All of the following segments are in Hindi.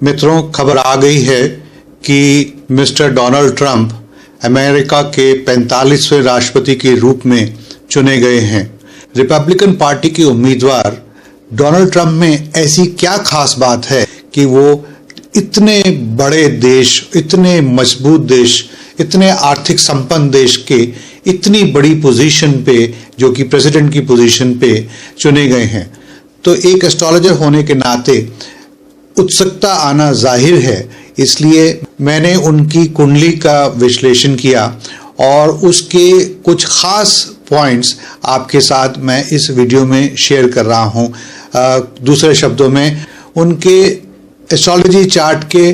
मित्रों, खबर आ गई है कि मिस्टर डोनाल्ड ट्रंप अमेरिका के 45वें राष्ट्रपति के रूप में चुने गए हैं। रिपब्लिकन पार्टी के उम्मीदवार डोनाल्ड ट्रंप में ऐसी क्या खास बात है कि वो इतने बड़े देश, इतने मजबूत देश, इतने आर्थिक संपन्न देश के इतनी बड़ी पोजीशन पे, जो कि प्रेसिडेंट की पोजीशन पे चुने गए हैं। तो एक एस्ट्रोलॉजर होने के नाते उत्सुकता आना जाहिर है, इसलिए मैंने उनकी कुंडली का विश्लेषण किया और उसके कुछ खास पॉइंट्स आपके साथ मैं इस वीडियो में शेयर कर रहा हूं। दूसरे शब्दों में, उनके एस्ट्रोलॉजी चार्ट के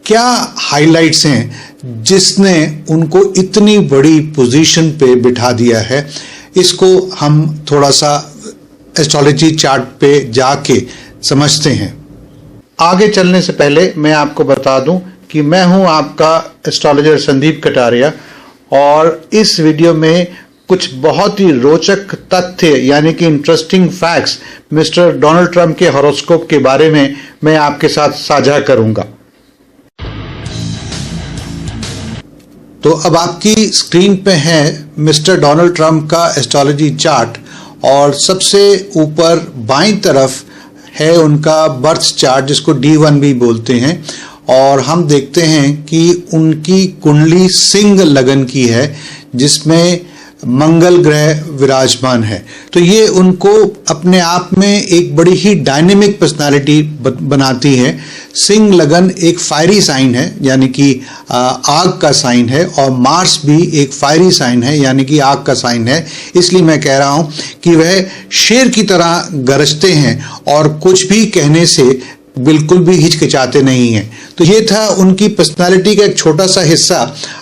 क्या हाइलाइट्स हैं जिसने उनको इतनी बड़ी पोजीशन पे बिठा दिया है, इसको हम थोड़ा सा एस्ट्रोलॉजी चार्ट पे जाके समझते हैं। आगे चलने से पहले मैं आपको बता दूं कि मैं हूं आपका एस्ट्रोलॉजर संदीप कटारिया और इस वीडियो में कुछ बहुत ही रोचक तथ्य यानी कि interesting facts mister Donald Trump के हॉरोस्कोप के बारे में मैं आपके साथ साझा करूंगा। तो अब आपकी स्क्रीन पे है मिस्टर डोनाल्ड ट्रंप का एस्ट्रोलॉजी चार्ट और सबसे ऊपर बाईं तरफ है उनका बर्थ चार्ट, जिसको D1 भी बोलते हैं। और हम देखते हैं कि उनकी कुंडली सिंह लगन की है जिसमें मंगल ग्रह विराजमान है। तो ये उनको अपने आप में एक बड़ी ही डायनेमिक पर्सनालिटी बनाती है। सिंह लगन एक फायरी साइन है यानी कि आग का साइन है और मार्स भी एक फायरी साइन है यानी कि आग का साइन है। इसलिए मैं कह रहा हूं कि वह शेर की तरह गरजते हैं और कुछ भी कहने से बिल्कुल भी हिचकिचाते नहीं हैं। तो ये था उनकी पर्सनालिटी का एक छोटा सा हिस्सा।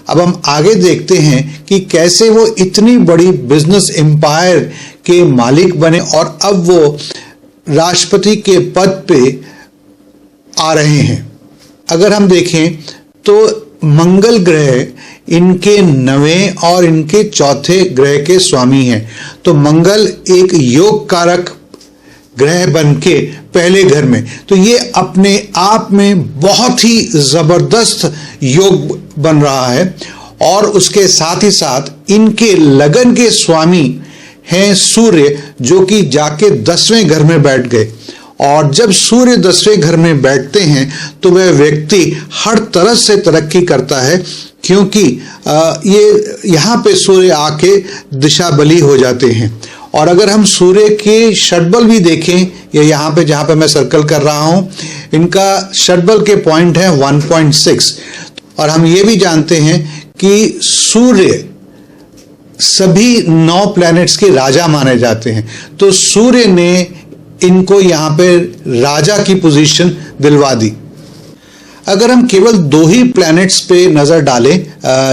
अब हम आगे देखते हैं कि कैसे वो इतनी बड़ी बिजनेस एम्पायर के मालिक बने और अब वो राष्ट्रपति के पद पे आ रहे हैं। अगर हम देखें तो मंगल ग्रह इनके 9वें और इनके चौथे ग्रह के स्वामी हैं। तो मंगल एक योग कारक ग्रह बन के पहले घर में, तो ये अपने आप में बहुत ही जबरदस्त योग बन रहा है। और उसके साथ ही साथ इनके लगन के स्वामी हैं सूर्य, जो कि जाके 10वें घर में बैठ गए। और जब सूर्य 10वें घर में बैठते हैं तो वह व्यक्ति हर तरह से तरक्की करता है, क्योंकि ये यहाँ पे सूर्य आके दिशा बली हो जाते हैं। और अगर हम सूर्य के षटबल भी देखें, ये यहाँ पे जहाँ पे मैं सर्कल कर रहा हूँ, इनका षटबल के पॉइंट है 1.6। और हम ये भी जानते हैं कि सूर्य सभी 9 प्लैनेट्स के राजा माने जाते हैं। तो सूर्य ने इनको यहाँ पे राजा की पोजीशन दिलवा दी। अगर हम केवल 2 ही प्लैनेट्स पे नजर डालें,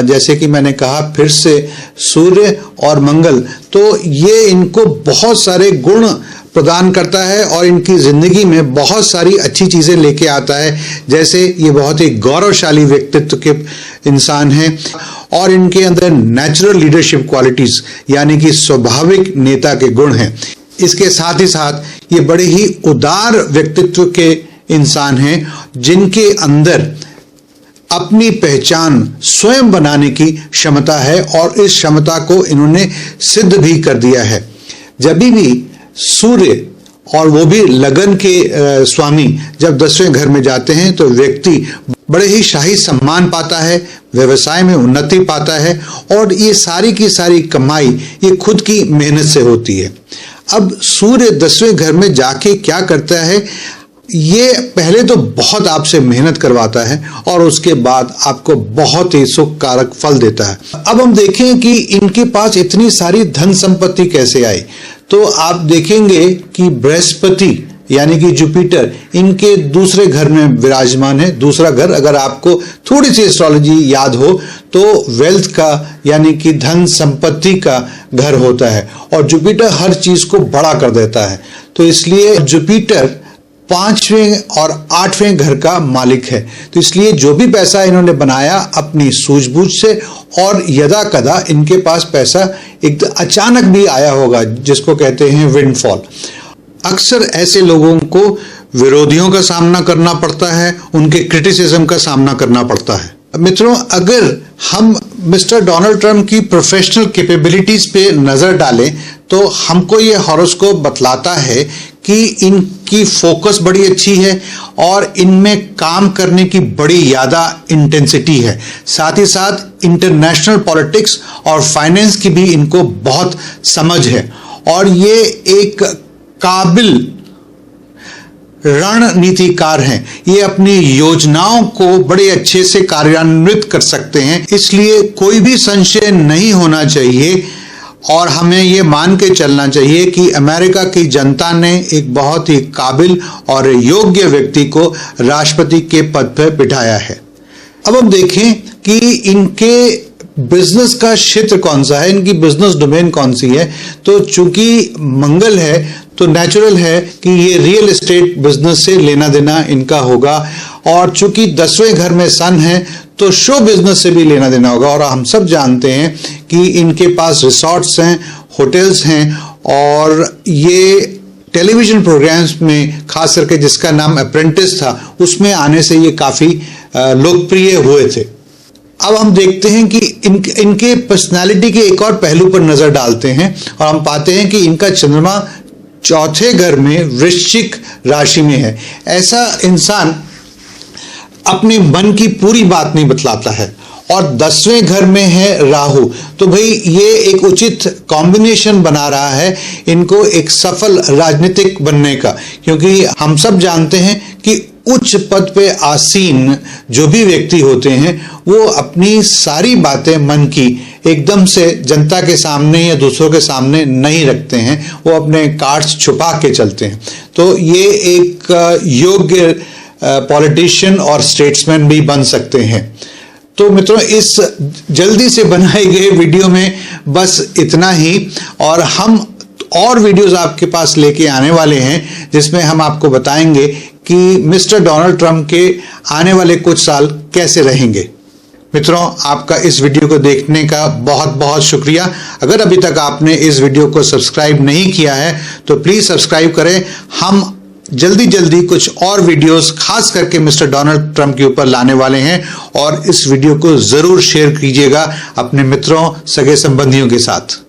जैसे कि मैंने कहा फिर से सूर्य और मंगल, तो ये इनको बहुत सारे गुण प्रदान करता है और इनकी जिंदगी में बहुत सारी अच्छी चीजें लेके आता है। जैसे ये बहुत ही गौरवशाली व्यक्तित्व के इंसान हैं और इनके अंदर नेचुरल लीडरशिप क्वालिटीज यानी कि स्वाभाविक नेता के गुण हैं। इसके साथ ही साथ ये बड़े ही उदार व्यक्तित्व के इंसान हैं, जिनके अंदर अपनी पहचान स्वयं बनाने की क्षमता है और इस क्षमता को इन्होंने सिद्ध भी कर दिया है। जब भी सूर्य और वो भी लगन के स्वामी जब 10वें घर में जाते हैं तो व्यक्ति बड़े ही शाही सम्मान पाता है, व्यवसाय में उन्नति पाता है और ये सारी की सारी कमाई ये खुद की मेहनत से होती है। अब सूर्य 10वें घर में जाके क्या करता है, ये पहले तो बहुत आपसे मेहनत करवाता है और उसके बाद आपको बहुत ही सुख कारक फल देता है। अब हम देखें कि इनके पास इतनी सारी धन संपत्ति कैसे आई। तो आप देखेंगे कि बृहस्पति यानी कि जुपिटर इनके दूसरे घर में विराजमान है। दूसरा घर अगर आपको थोड़ी सी एस्ट्रोलॉजी याद हो तो वेल्थ का यानी कि धन संपत्ति का घर होता है और जुपिटर हर चीज को बड़ा कर देता है। तो इसलिए जुपिटर 5वें और 8वें घर का मालिक है। तो इसलिए जो भी पैसा इन्होंने बनाया अपनी सूझबूझ से और यदा कदा इनके पास पैसा एक अचानक भी आया होगा, जिसको कहते हैं विंडफॉल। अक्सर ऐसे लोगों को विरोधियों का सामना करना पड़ता है, उनके क्रिटिसिज्म का सामना करना पड़ता है। मित्रों, अगर हम मिस्टर डोनाल्ड ट्रंप की प्रोफेशनल कैपेबिलिटीज पे नजर डालें तो हमको ये हॉरोस्कोप बतलाता है कि इनकी फोकस बड़ी अच्छी है और इनमें काम करने की बड़ी ज़्यादा इंटेंसिटी है। साथ ही साथ इंटरनेशनल पॉलिटिक्स और फाइनेंस की भी इनको बहुत समझ है और ये एक काबिल रणनीतिकार हैं। ये अपनी योजनाओं को बड़े अच्छे से कार्यान्वित कर सकते हैं, इसलिए कोई भी संशय नहीं होना चाहिए और हमें ये मान के चलना चाहिए कि अमेरिका की जनता ने एक बहुत ही काबिल और योग्य व्यक्ति को राष्ट्रपति के पद पर बिठाया है। अब हम देखें कि इनके बिजनेस का क्षेत्र कौन सा है, इनकी बिजनेस डोमेन कौन सी है। तो चूंकि मंगल है तो नेचुरल है कि ये रियल एस्टेट बिजनेस से लेना देना इनका होगा और चूंकि 10वें घर में सन है तो शो बिजनेस से भी लेना देना होगा। और हम सब जानते हैं कि इनके पास रिसॉर्ट्स हैं, होटल्स हैं और ये टेलीविजन प्रोग्राम्स में खास करके जिसका नाम अप्रेंटिस था उसमें आने से ये काफ़ी लोकप्रिय हुए थे। अब हम देखते हैं कि इनके पर्सनालिटी के एक और पहलू पर नजर डालते हैं और हम पाते हैं कि इनका चंद्रमा चौथे घर में वृश्चिक राशि में है। ऐसा इंसान अपने मन की पूरी बात नहीं बतलाता है और 10वें घर में है राहु, तो भाई ये एक उचित कॉम्बिनेशन बना रहा है इनको एक सफल राजनीतिक बनने का, क्योंकि हम सब जानते हैं कि उच्च पद पे आसीन जो भी व्यक्ति होते हैं वो अपनी सारी बातें मन की एकदम से जनता के सामने या दूसरों के सामने नहीं रखते हैं, वो अपने कार्ड्स छुपा के चलते हैं। तो ये एक योग्य पॉलिटिशियन और स्टेट्समैन भी बन सकते हैं। तो मित्रों, इस जल्दी से बनाए गए वीडियो में बस इतना ही और हम और वीडियोस आपके पास लेके आने वाले हैं जिसमें हम आपको बताएंगे कि मिस्टर डोनाल्ड ट्रंप के आने वाले कुछ साल कैसे रहेंगे। मित्रों, आपका इस वीडियो को देखने का बहुत बहुत शुक्रिया। अगर अभी तक आपने इस वीडियो को सब्सक्राइब नहीं किया है तो प्लीज सब्सक्राइब करें। हम जल्दी कुछ और वीडियोस खास करके मिस्टर डोनाल्ड ट्रंप के ऊपर लाने वाले हैं और इस वीडियो को जरूर शेयर कीजिएगा अपने मित्रों, सगे संबंधियों के साथ।